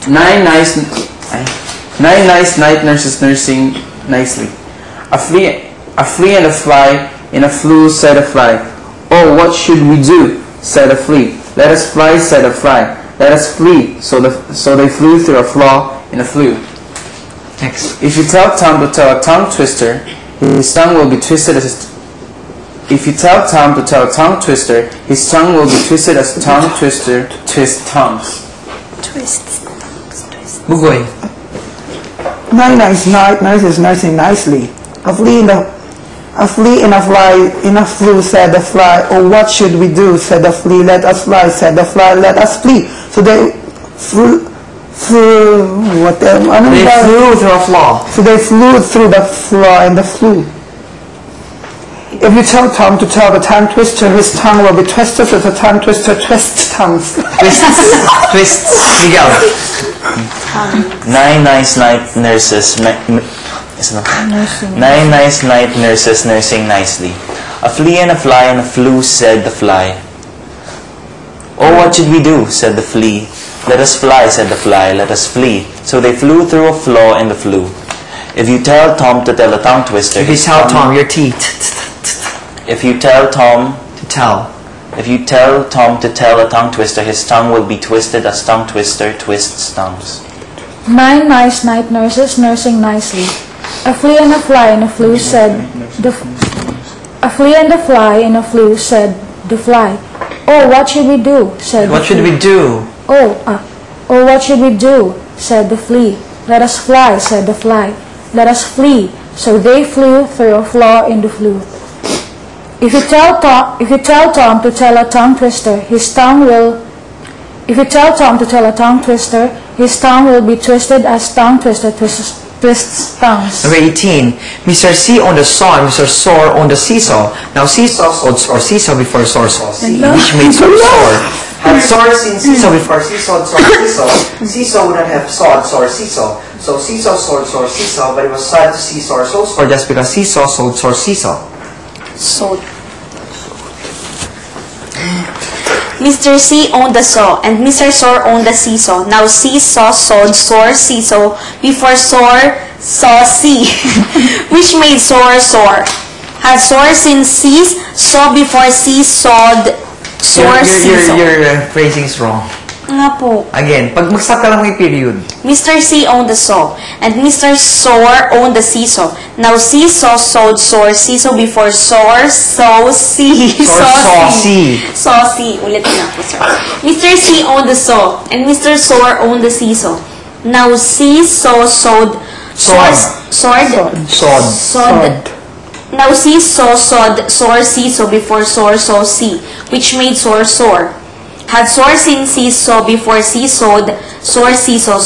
Nine nice night nurses nursing nicely. A flea and a fly in a flue, said a fly. Oh, what should we do? Said a flea. Let us fly, said a fly. Let us flee. So they flew through a flaw in a flue. Next. If you tell Tom to tell a tongue twister, his tongue will be twisted as If you tell Tom to tell a tongue twister, his tongue will be twisted as tongue twister twist tongues. Twist tongues. Bugoy. Nine nice night nurses nursing nicely. A flea and a fly in a flue, said the fly. Oh, what should we do? Said the flea. Let us fly, said the fly. Let us flee. So they flew through a flaw. So they flew through the flaw in the flue. If you tell Tom to tell the tongue twister, his tongue will be twisted as a tongue twister twists tongues. Twists. Miguel. Nine nice night nurses nursing nicely. A flea and a fly and a flue, said the fly. Oh, what should we do? Said the flea. Let us fly, said the fly. Let us flee. So they flew through a flaw in the flue. If you tell Tom to tell a tongue twister, If you tell Tom your teeth. If you tell Tom To tell. If you tell Tom to tell a tongue twister, his tongue will be twisted as tongue twister twists tongues. Nine nice night nurses nursing nicely. A flea and a fly in a flue, said the fly. Oh, what should we do? Said What should we do? Oh, what should we do? Said the flea. Let us fly, said the fly. Let us flee. So they flew through a flaw in the flue. If you tell Tom to tell a tongue twister, his tongue will be twisted as tongue twister twists tongues. Number 18. Mr. C owned a saw and Mr. Soar owned a seesaw. Now seesaw sold soar seesaw before soar saw sea, which made soar soar. Had soar seen seesaw before seesaw soar seesaw, seesaw would not have sawed soar seesaw. So seesaw sold soar seesaw, but it was sad to see soar so soar just because seesaw sold soar seesaw. So, Mr. C owned the saw, and Mr. Soar owned the seesaw. Now seesaw sawed soar seesaw before soar saw sea, which made soar soar. Had soar seen seas, saw before sea sawed soar seesaw. Your phrasing is wrong. Nga po. Again, pag mag-stop ka lang may period. Mr. C owned the saw, and Mr. Soar owned the seesaw. Now seesaw sawed soar seesaw before soar saw sea. Saw sea. Saw sea. Ulit na po, sir. Mr. C owned the saw, and Mr. Soar owned the seesaw. Now seesaw sawed Now seesaw sawed soar seesaw before soar saw sea, which made soar soar. Had soar seen seesaw before sea sawed soar seesaw.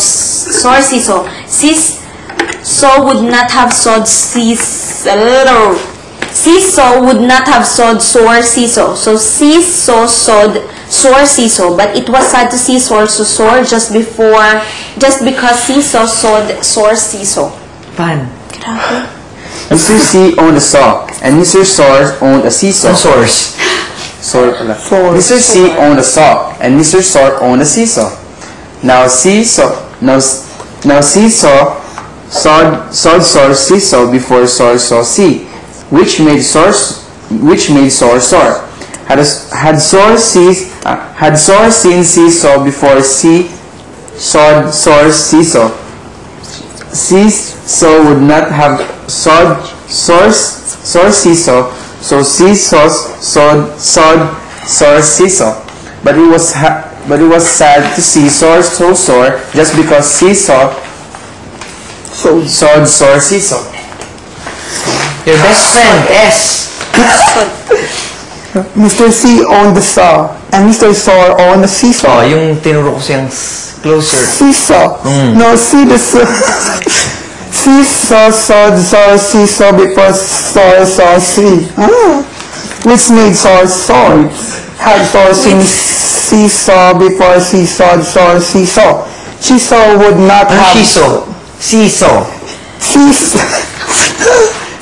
Seesaw would not have sawed seesaw would not have sawed soar seesaw. So seesaw sawed soar seesaw, but it was sad to see soar so soar just because seesaw sawed soar seesaw. Fun. Grabe. Mr. C owned a saw, and Mr. Soar owned a seesaw. Source. Mr. C owned a saw, and Mr. Soar owned a seesaw. Now seesaw sawed soar seesaw before soar saw sea, which made soar soar. Had soar seen seesaw before sea sawed soar seesaw. Seesaw would not have sawed soar seesaw. So seesaw sawed soar seesaw, but it was sad to see soar so soar just because seesaw sawed soar seesaw. Your best friend, S. Mr. C owned the saw, and Mr. Soar owned the seesaw. Yung tinuro ko siyang closer. Seesaw. No, see the seesaw sawed soar seesaw before soar saw sea. Which made soar soar. Had soar seen seesaw before seesaw soar seesaw. Seesaw would not have...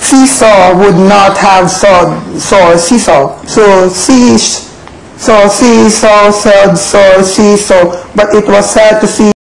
Seesaw would not have soar seesaw. So seesaw sawed soar seesaw, but it was sad to see